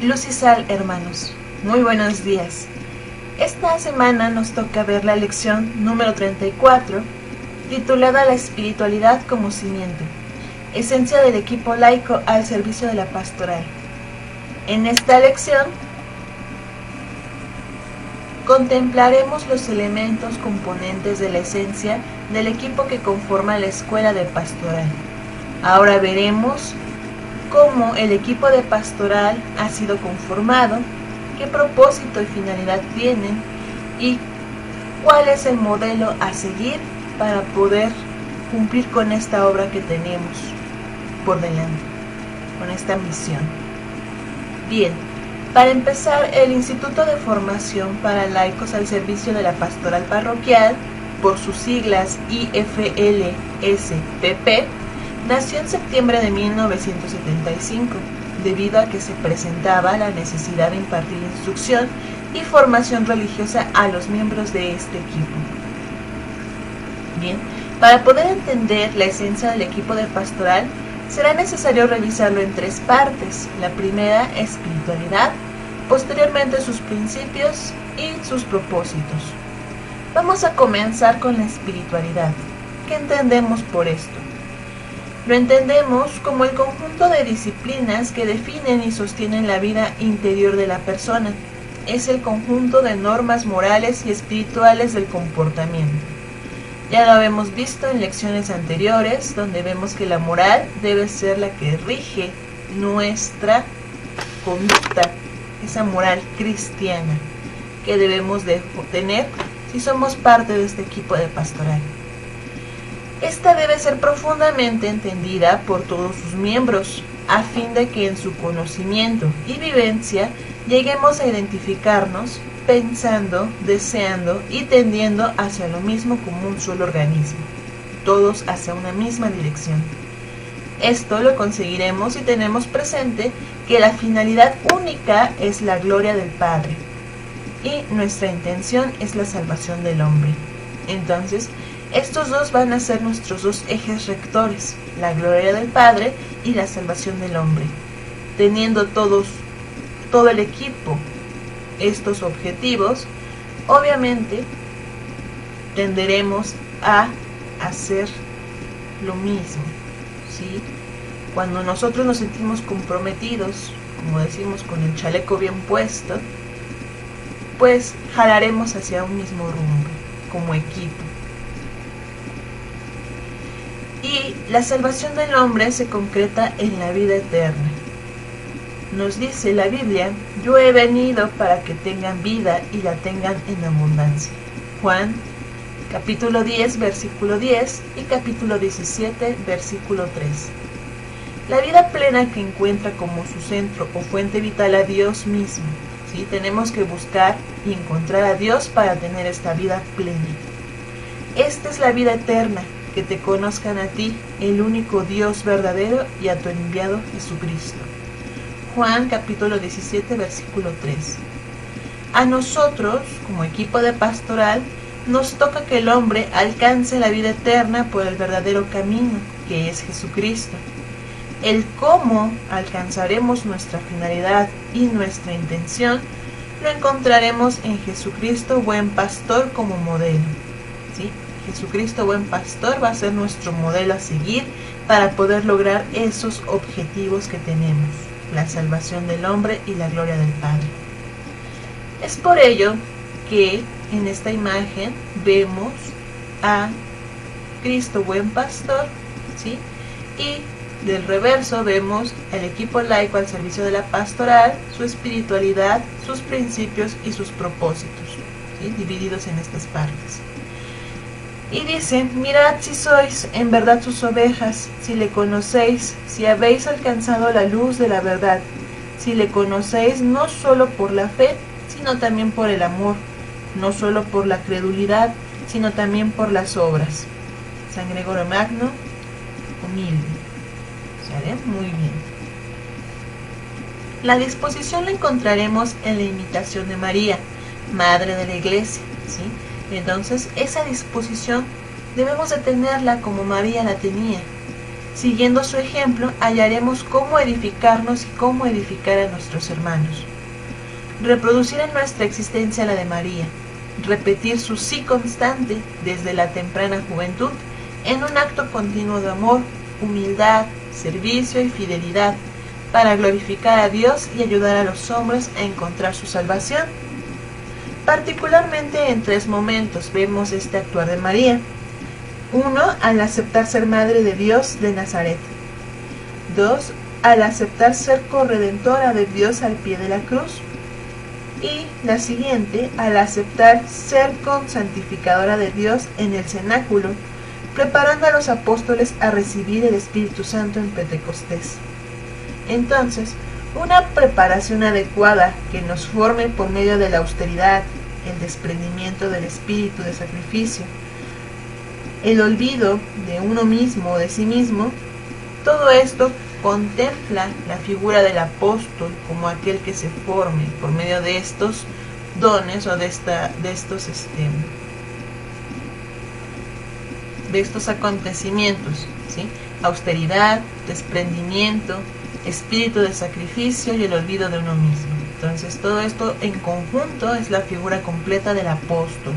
Luz y sal, hermanos. Muy buenos días. Esta semana nos toca ver la lección número 34, titulada La espiritualidad como cimiento, esencia del equipo laico al servicio de la pastoral. En esta lección contemplaremos los elementos componentes de la esencia del equipo que conforma la escuela de pastoral. Ahora veremos cómo el equipo de pastoral ha sido conformado, qué propósito y finalidad tienen y cuál es el modelo a seguir para poder cumplir con esta obra que tenemos por delante, con esta misión. Bien, para empezar, el Instituto de Formación para Laicos al Servicio de la Pastoral Parroquial, por sus siglas IFLSPP, nació en septiembre de 1975, debido a que se presentaba la necesidad de impartir instrucción y formación religiosa a los miembros de este equipo. Bien, para poder entender la esencia del equipo de pastoral, será necesario revisarlo en tres partes. La primera, espiritualidad, posteriormente sus principios y sus propósitos. Vamos a comenzar con la espiritualidad. ¿Qué entendemos por esto? Lo entendemos como el conjunto de disciplinas que definen y sostienen la vida interior de la persona. Es el conjunto de normas morales y espirituales del comportamiento. Ya lo hemos visto en lecciones anteriores, donde vemos que la moral debe ser la que rige nuestra conducta, esa moral cristiana que debemos de tener si somos parte de este equipo de pastoral. Esta debe ser profundamente entendida por todos sus miembros, a fin de que en su conocimiento y vivencia lleguemos a identificarnos, pensando, deseando y tendiendo hacia lo mismo como un solo organismo, todos hacia una misma dirección. Esto lo conseguiremos si tenemos presente que la finalidad única es la gloria del Padre y nuestra intención es la salvación del hombre. Entonces, estos dos van a ser nuestros dos ejes rectores, la gloria del Padre y la salvación del hombre. Teniendo todo el equipo estos objetivos, obviamente tenderemos a hacer lo mismo, ¿sí? Cuando nosotros nos sentimos comprometidos, como decimos, con el chaleco bien puesto, pues jalaremos hacia un mismo rumbo, como equipo. Y la salvación del hombre se concreta en la vida eterna. Nos dice la Biblia: yo he venido para que tengan vida y la tengan en abundancia. Juan, capítulo 10, versículo 10 y capítulo 17, versículo 3. La vida plena que encuentra como su centro o fuente vital a Dios mismo. ¿Sí? Tenemos que buscar y encontrar a Dios para tener esta vida plena. Esta es la vida eterna, que te conozcan a ti, el único Dios verdadero, y a tu enviado Jesucristo. Juan capítulo 17, versículo 3. A nosotros, como equipo de pastoral, nos toca que el hombre alcance la vida eterna por el verdadero camino, que es Jesucristo. El cómo alcanzaremos nuestra finalidad y nuestra intención lo encontraremos en Jesucristo, buen pastor, como modelo. ¿Sí? Jesucristo, buen pastor, va a ser nuestro modelo a seguir para poder lograr esos objetivos que tenemos, la salvación del hombre y la gloria del Padre. Es por ello que en esta imagen vemos a Cristo, buen pastor, ¿sí? Y del reverso vemos el equipo laico al servicio de la pastoral, su espiritualidad, sus principios y sus propósitos, ¿sí? Divididos en estas partes. Y dice: mirad si sois en verdad sus ovejas, si le conocéis, si habéis alcanzado la luz de la verdad, si le conocéis no solo por la fe, sino también por el amor, no solo por la credulidad, sino también por las obras. San Gregorio Magno, humilde. ¿Sale? Muy bien. La disposición la encontraremos en la imitación de María, Madre de la Iglesia, ¿sí? Entonces, esa disposición debemos de tenerla como María la tenía. Siguiendo su ejemplo, hallaremos cómo edificarnos y cómo edificar a nuestros hermanos. Reproducir en nuestra existencia la de María, repetir su sí constante desde la temprana juventud en un acto continuo de amor, humildad, servicio y fidelidad, para glorificar a Dios y ayudar a los hombres a encontrar su salvación. Particularmente en 3 momentos vemos este actuar de María. 1. Al aceptar ser Madre de Dios de Nazaret. 2. Al aceptar ser corredentora de Dios al pie de la cruz. Y la siguiente, al aceptar ser consantificadora de Dios en el cenáculo, preparando a los apóstoles a recibir el Espíritu Santo en Pentecostés. Entonces, una preparación adecuada que nos forme por medio de la austeridad, el desprendimiento del espíritu de sacrificio, el olvido de uno mismo o de sí mismo, todo esto contempla la figura del apóstol como aquel que se forme por medio de estos dones o de estos acontecimientos, ¿sí? Austeridad, desprendimiento, espíritu de sacrificio y el olvido de uno mismo. Entonces todo esto en conjunto es la figura completa del apóstol.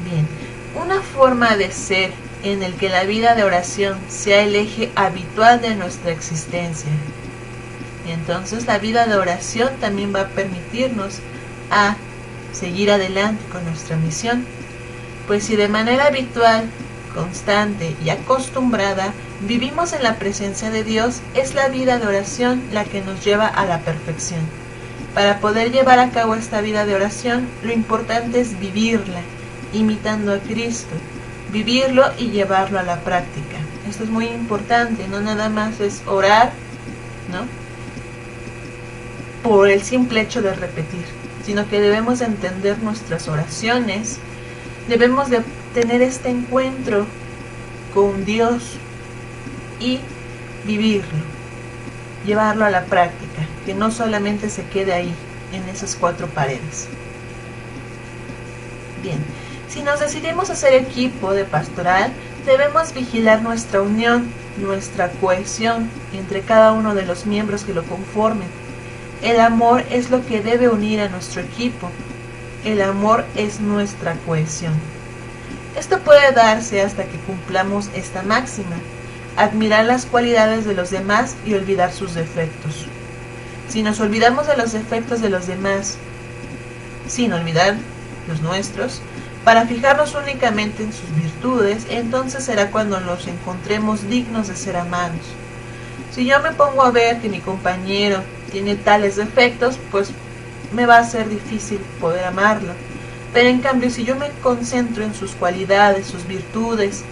Bien, una forma de ser en el que la vida de oración sea el eje habitual de nuestra existencia. Entonces la vida de oración también va a permitirnos a seguir adelante con nuestra misión, pues si de manera habitual, constante y acostumbrada vivimos en la presencia de Dios, es la vida de oración la que nos lleva a la perfección. Para poder llevar a cabo esta vida de oración, lo importante es vivirla, imitando a Cristo, vivirlo y llevarlo a la práctica. Esto es muy importante, no nada más es orar, ¿no?, por el simple hecho de repetir, sino que debemos entender nuestras oraciones, debemos de tener este encuentro con Dios y vivirlo, llevarlo a la práctica, que no solamente se quede ahí, en esas 4 paredes. Bien, si nos decidimos a ser equipo de pastoral, debemos vigilar nuestra unión, nuestra cohesión entre cada uno de los miembros que lo conformen. El amor es lo que debe unir a nuestro equipo. El amor es nuestra cohesión. Esto puede darse hasta que cumplamos esta máxima: admirar las cualidades de los demás y olvidar sus defectos. Si nos olvidamos de los defectos de los demás, sin olvidar los nuestros, para fijarnos únicamente en sus virtudes, entonces será cuando los encontremos dignos de ser amados. Si yo me pongo a ver que mi compañero tiene tales defectos, pues me va a ser difícil poder amarlo. Pero en cambio, si yo me concentro en sus cualidades, sus virtudes,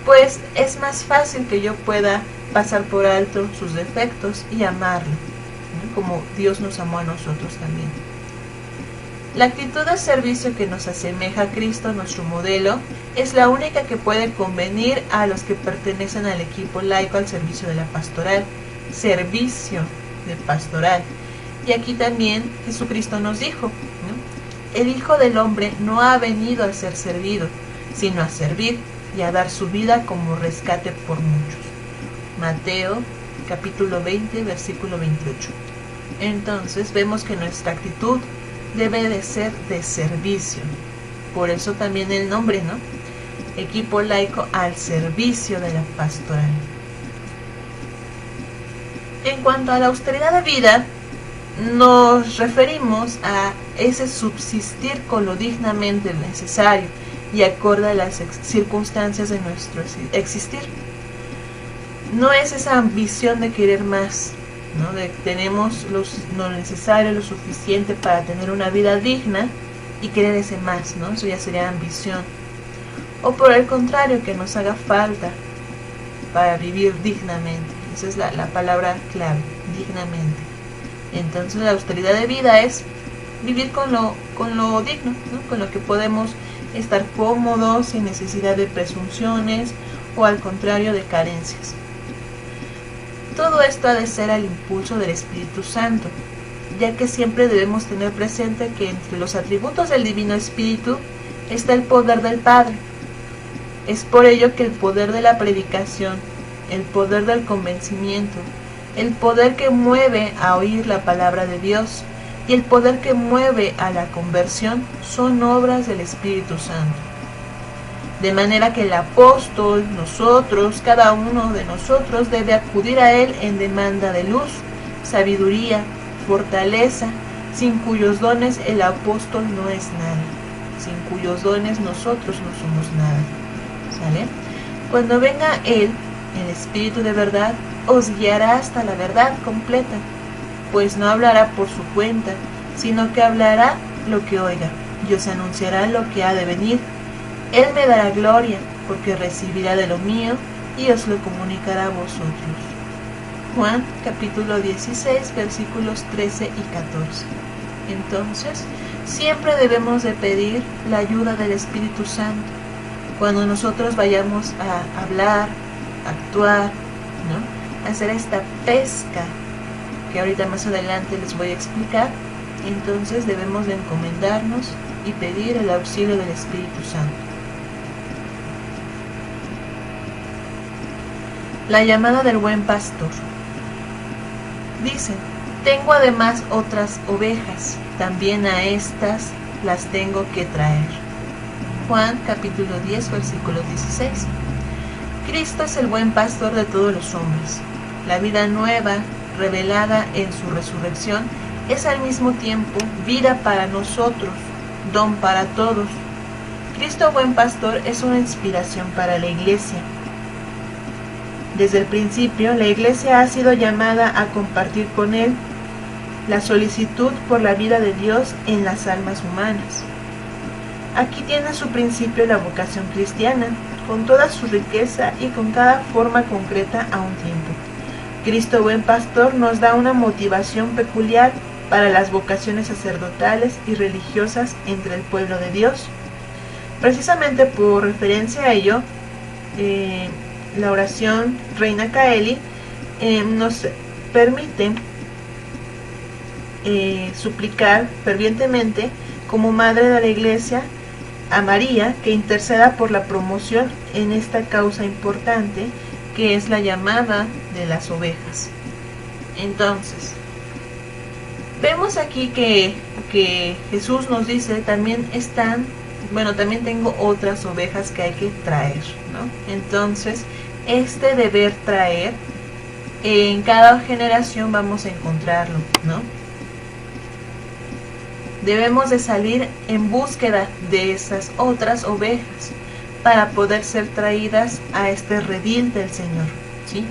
pues es más fácil que yo pueda pasar por alto sus defectos y amarlo, ¿no?, como Dios nos amó a nosotros también. La actitud de servicio que nos asemeja a Cristo, nuestro modelo, es la única que puede convenir a los que pertenecen al equipo laico al servicio de la pastoral. Servicio de pastoral. Y aquí también Jesucristo nos dijo, ¿no?, el Hijo del Hombre no ha venido a ser servido, sino a servir y a dar su vida como rescate por muchos. Mateo capítulo 20, versículo 28. Entonces vemos que nuestra actitud debe de ser de servicio. Por eso también el nombre, ¿no? Equipo laico al servicio de la pastoral. En cuanto a la austeridad de vida, nos referimos a ese subsistir con lo dignamente necesario y acorde a las circunstancias de nuestro existir. No es esa ambición de querer más, ¿no?, de que tenemos lo necesario, lo suficiente para tener una vida digna y querer ese más, ¿no? Eso ya sería ambición. O por el contrario, que nos haga falta para vivir dignamente. Esa es la palabra clave, dignamente. Entonces la austeridad de vida es vivir con lo digno, ¿no?, con lo que podemos estar cómodos, sin necesidad de presunciones o al contrario de carencias. Todo esto ha de ser al impulso del Espíritu Santo, ya que siempre debemos tener presente que entre los atributos del Divino Espíritu está el poder del Padre. Es por ello que el poder de la predicación, el poder del convencimiento, el poder que mueve a oír la palabra de Dios y el poder que mueve a la conversión son obras del Espíritu Santo. De manera que el apóstol, nosotros, cada uno de nosotros debe acudir a él en demanda de luz, sabiduría, fortaleza, sin cuyos dones el apóstol no es nada, sin cuyos dones nosotros no somos nada. ¿Sale? Cuando venga él, el Espíritu de verdad, os guiará hasta la verdad completa, pues no hablará por su cuenta, sino que hablará lo que oiga, y os anunciará lo que ha de venir. Él me dará gloria, porque recibirá de lo mío, y os lo comunicará a vosotros. Juan capítulo 16, versículos 13 y 14. Entonces, siempre debemos de pedir la ayuda del Espíritu Santo. Cuando nosotros vayamos a hablar, a actuar, ¿no? A hacer esta pesca, que ahorita más adelante les voy a explicar, entonces debemos de encomendarnos y pedir el auxilio del Espíritu Santo. La llamada del buen pastor. Dice, tengo además otras ovejas, también a estas las tengo que traer. Juan capítulo 10, versículo 16. Cristo es el buen pastor de todos los hombres. La vida nueva, revelada en su resurrección, es al mismo tiempo vida para nosotros, don para todos. Cristo buen pastor es una inspiración para la Iglesia. Desde el principio, la Iglesia ha sido llamada a compartir con Él la solicitud por la vida de Dios en las almas humanas. Aquí tiene su principio la vocación cristiana, con toda su riqueza y con cada forma concreta a un tiempo. Cristo buen pastor nos da una motivación peculiar para las vocaciones sacerdotales y religiosas entre el pueblo de Dios. Precisamente por referencia a ello, la oración Reina Caeli nos permite suplicar fervientemente como Madre de la Iglesia a María que interceda por la promoción en esta causa importante que es la llamada de las ovejas. Entonces, vemos aquí que Jesús nos dice, también tengo otras ovejas que hay que traer, ¿no? Entonces, este deber traer, en cada generación vamos a encontrarlo, ¿no? Debemos de salir en búsqueda de esas otras ovejas para poder ser traídas a este redil del Señor, ¿sí?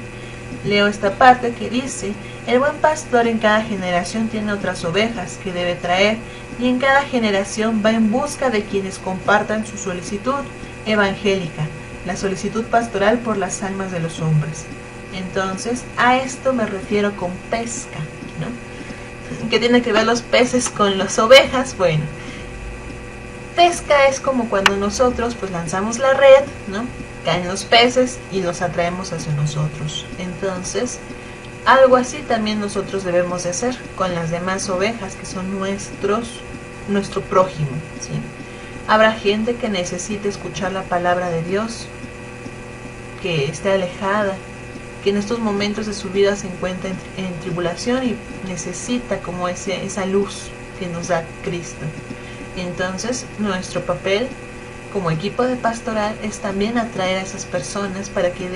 Leo esta parte que dice, el buen pastor en cada generación tiene otras ovejas que debe traer y en cada generación va en busca de quienes compartan su solicitud evangélica, la solicitud pastoral por las almas de los hombres. Entonces, a esto me refiero con pesca, ¿no? ¿Qué tiene que ver los peces con las ovejas? Bueno, pesca es como cuando nosotros pues lanzamos la red, ¿no? Caen los peces y los atraemos hacia nosotros. Entonces, algo así también nosotros debemos de hacer con las demás ovejas que son nuestro prójimo, ¿sí? Habrá gente que necesite escuchar la palabra de Dios, que esté alejada, que en estos momentos de su vida se encuentra en tribulación y necesita como esa luz que nos da Cristo. Entonces, nuestro papel como equipo de pastoral es también atraer a esas personas para que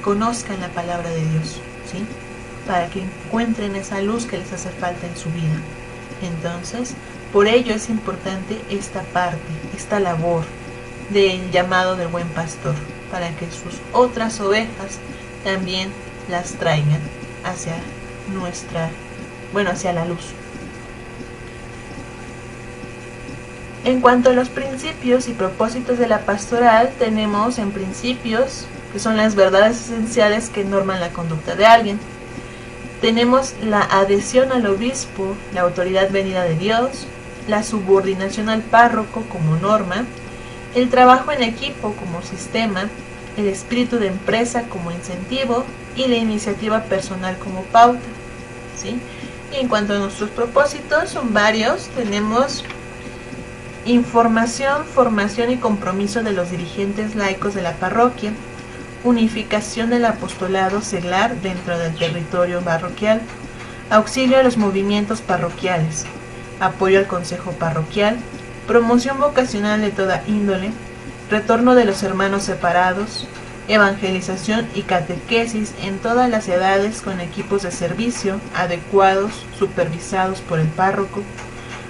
conozcan la palabra de Dios, ¿sí? Para que encuentren esa luz que les hace falta en su vida. Entonces, por ello es importante esta parte, esta labor del llamado del buen pastor, para que sus otras ovejas también las traigan hacia hacia la luz. En cuanto a los principios y propósitos de la pastoral, tenemos en principios, que son las verdades esenciales que norman la conducta de alguien. Tenemos la adhesión al obispo, la autoridad venida de Dios, la subordinación al párroco como norma, el trabajo en equipo como sistema, el espíritu de empresa como incentivo y la iniciativa personal como pauta, ¿sí? Y en cuanto a nuestros propósitos, son varios. Tenemos información, formación y compromiso de los dirigentes laicos de la parroquia, unificación del apostolado seglar dentro del territorio parroquial, auxilio a los movimientos parroquiales, apoyo al consejo parroquial, promoción vocacional de toda índole, retorno de los hermanos separados, evangelización y catequesis en todas las edades con equipos de servicio adecuados, supervisados por el párroco,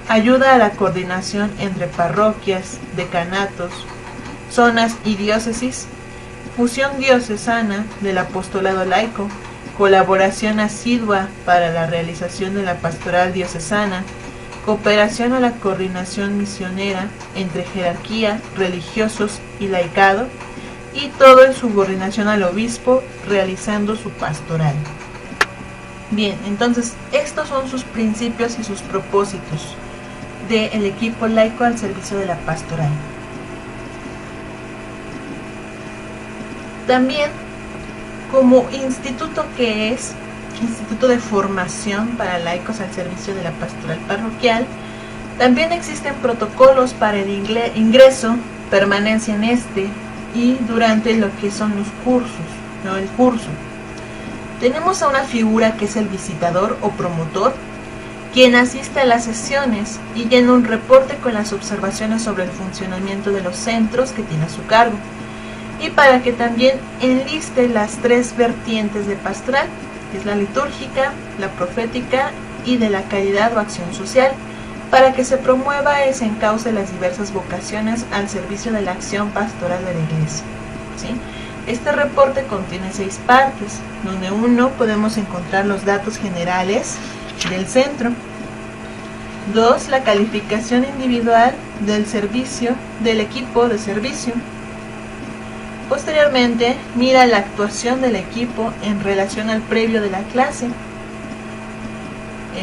ayuda a la coordinación entre parroquias, decanatos, zonas y diócesis, fusión diocesana del apostolado laico, colaboración asidua para la realización de la pastoral diocesana, cooperación a la coordinación misionera entre jerarquía, religiosos y laicado, y todo en subordinación al obispo realizando su pastoral. Bien, entonces estos son sus principios y sus propósitos del equipo laico al servicio de la pastoral. También, como instituto que es Instituto de Formación para Laicos al Servicio de la Pastoral Parroquial, también existen protocolos para el ingreso, permanencia en este y durante lo que son los cursos, ¿no? El curso. Tenemos a una figura que es el visitador o promotor, quien asiste a las sesiones y llena un reporte con las observaciones sobre el funcionamiento de los centros que tiene a su cargo, y para que también enliste las 3 vertientes de pastoral, que es la litúrgica, la profética y de la caridad o acción social, para que se promueva y se encauce las diversas vocaciones al servicio de la acción pastoral de la Iglesia. ¿Sí? Este reporte contiene 6 partes, donde 1 podemos encontrar los datos generales del centro, 2 la calificación individual del servicio, del equipo de servicio. Posteriormente, mira la actuación del equipo en relación al previo de la clase,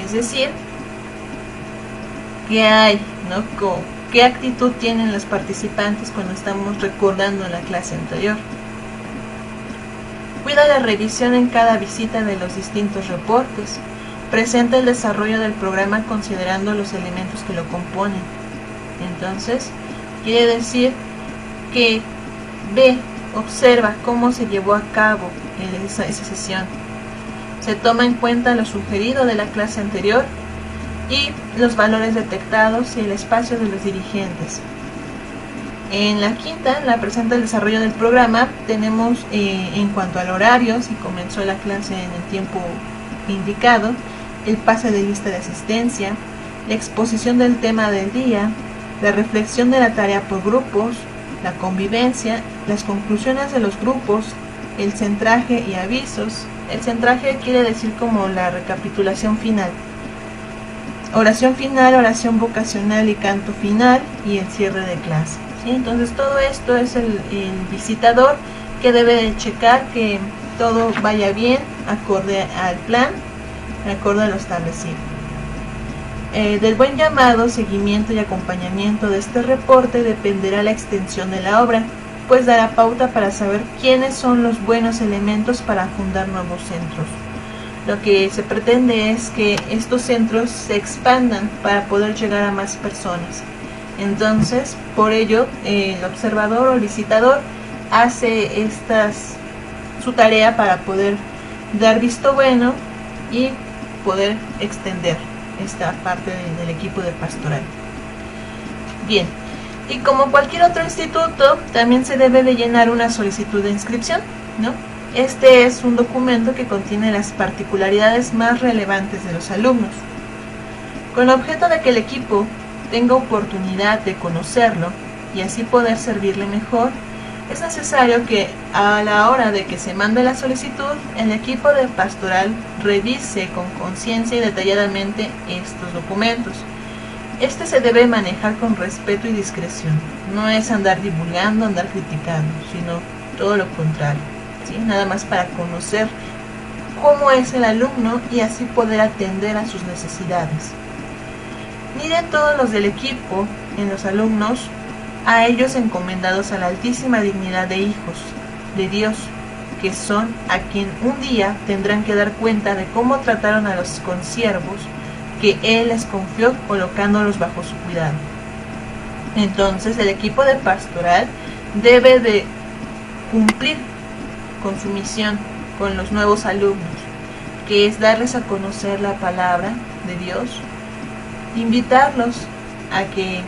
es decir, qué hay, ¿no? ¿Qué actitud tienen los participantes cuando estamos recordando la clase anterior? Cuida la revisión en cada visita de los distintos reportes. Presenta el desarrollo del programa considerando los elementos que lo componen. Entonces, quiere decir que observa cómo se llevó a cabo esa sesión. Se toma en cuenta lo sugerido de la clase anterior y los valores detectados y el espacio de los dirigentes. En la quinta, la presenta el desarrollo del programa. Tenemos en cuanto al horario, si comenzó la clase en el tiempo indicado, el pase de lista de asistencia, la exposición del tema del día, la reflexión de la tarea por grupos, la convivencia, las conclusiones de los grupos, el centraje y avisos. El centraje quiere decir como la recapitulación final. Oración final, oración vocacional y canto final y el cierre de clase. ¿Sí? Entonces todo esto es el visitador que debe de checar que todo vaya bien, acorde al plan, acorde a lo establecido. Del buen llamado, seguimiento y acompañamiento de este reporte dependerá la extensión de la obra, pues dará pauta para saber quiénes son los buenos elementos para fundar nuevos centros. Lo que se pretende es que estos centros se expandan para poder llegar a más personas. Entonces, por ello, el observador o el visitador hace su tarea para poder dar visto bueno y poder extender esta parte del equipo de pastoral. Bien, y como cualquier otro instituto, también se debe de llenar una solicitud de inscripción, ¿no? Este es un documento que contiene las particularidades más relevantes de los alumnos. Con objeto de que el equipo tenga oportunidad de conocerlo y así poder servirle mejor, es necesario que a la hora de que se mande la solicitud, el equipo de pastoral revise con conciencia y detalladamente estos documentos. Este se debe manejar con respeto y discreción. No es andar divulgando, andar criticando, sino todo lo contrario, ¿sí? Nada más para conocer cómo es el alumno y así poder atender a sus necesidades. Mire todos los del equipo en los alumnos, a ellos encomendados a la altísima dignidad de hijos de Dios, que son a quien un día tendrán que dar cuenta de cómo trataron a los consiervos que Él les confió colocándolos bajo su cuidado. Entonces el equipo de pastoral debe de cumplir con su misión, con los nuevos alumnos, que es darles a conocer la palabra de Dios, invitarlos a que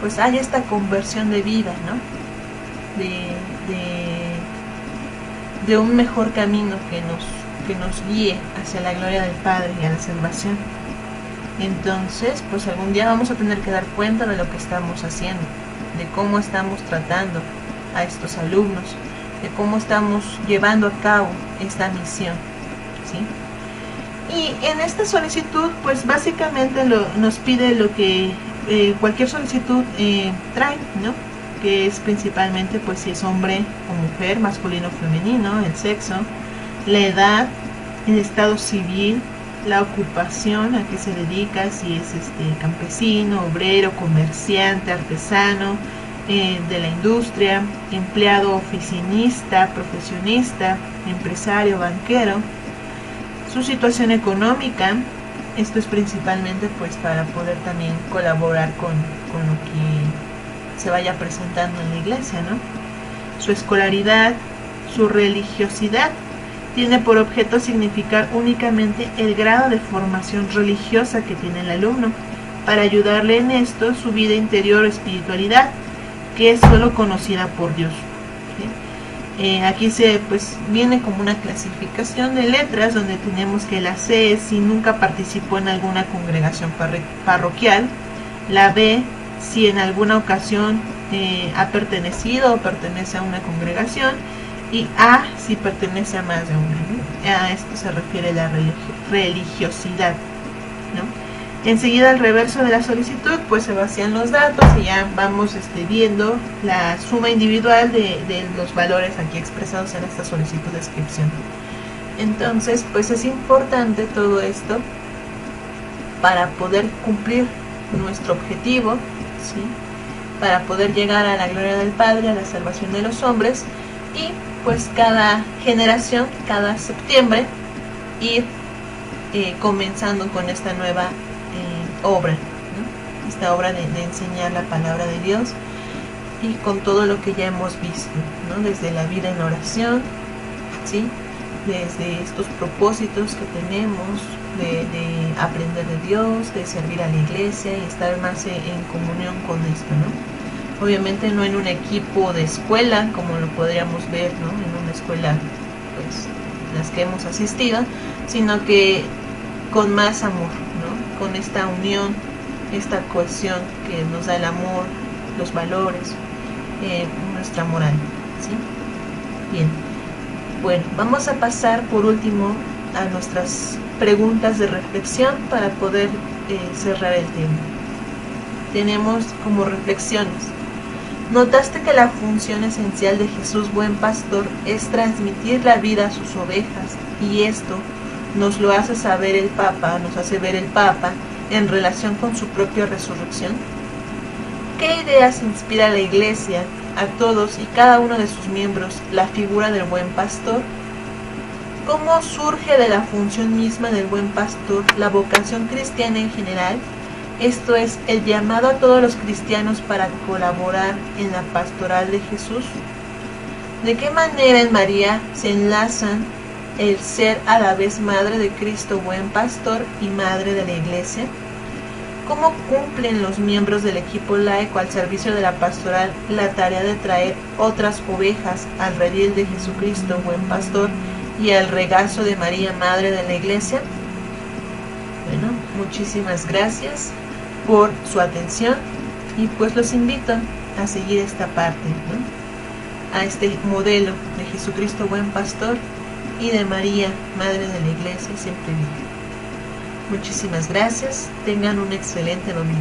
pues haya esta conversión de vida, ¿no? De un mejor camino que nos guíe hacia la gloria del Padre y a la salvación. Entonces, pues algún día vamos a tener que dar cuenta de lo que estamos haciendo, de cómo estamos tratando a estos alumnos, de cómo estamos llevando a cabo esta misión, ¿sí? Y en esta solicitud, pues básicamente nos pide lo que cualquier solicitud trae, ¿no? Que es principalmente, pues si es hombre o mujer, masculino o femenino, el sexo, la edad, el estado civil, la ocupación, a qué se dedica, si es campesino, obrero, comerciante, artesano, de la industria, empleado oficinista, profesionista, empresario, banquero, su situación económica. Esto es principalmente pues para poder también colaborar con lo que se vaya presentando en la iglesia, ¿no? Su escolaridad, su religiosidad, tiene por objeto significar únicamente el grado de formación religiosa que tiene el alumno, para ayudarle en esto su vida interior o espiritualidad, que es solo conocida por Dios. ¿Sí? Aquí pues viene como una clasificación de letras, donde tenemos que la C es si nunca participó en alguna congregación parroquial, la B si en alguna ocasión ha pertenecido o pertenece a una congregación, y A si pertenece a más de una, ¿no? A esto se refiere la religiosidad, ¿no? Enseguida al reverso de la solicitud pues se vacían los datos y ya vamos viendo la suma individual de los valores aquí expresados en esta solicitud de inscripción. Entonces pues es importante todo esto para poder cumplir nuestro objetivo, ¿sí? Para poder llegar a la gloria del Padre, a la salvación de los hombres, y pues cada generación, cada septiembre, ir comenzando con esta nueva obra, ¿no? Esta obra de enseñar la palabra de Dios, y con todo lo que ya hemos visto, ¿no? Desde la vida en oración, ¿sí? Desde estos propósitos que tenemos de aprender de Dios, de servir a la iglesia y estar más en comunión con esto, ¿no? Obviamente no en un equipo de escuela, como lo podríamos ver, ¿no? En una escuela, pues, las que hemos asistido, sino que con más amor, ¿no? Con esta unión, esta cohesión que nos da el amor, los valores, nuestra moral, ¿sí? Bien, bueno, vamos a pasar por último a nuestras preguntas de reflexión para poder cerrar el tema. Tenemos como reflexiones: ¿notaste que la función esencial de Jesús buen pastor es transmitir la vida a sus ovejas? Y esto nos lo hace saber el Papa, nos hace ver el Papa en relación con su propia resurrección. ¿Qué ideas inspira a la Iglesia, a todos y cada uno de sus miembros, la figura del buen pastor? ¿Cómo surge de la función misma del buen pastor la vocación cristiana en general? Esto es, el llamado a todos los cristianos para colaborar en la pastoral de Jesús. ¿De qué manera en María se enlazan el ser a la vez madre de Cristo buen pastor y madre de la Iglesia? ¿Cómo cumplen los miembros del equipo laico al servicio de la pastoral la tarea de traer otras ovejas al redil de Jesucristo buen pastor y al regazo de María madre de la Iglesia? Bueno, muchísimas gracias por su atención, y pues los invito a seguir esta parte, ¿no? A este modelo de Jesucristo buen pastor y de María madre de la Iglesia siempre viva. Muchísimas gracias, tengan un excelente domingo.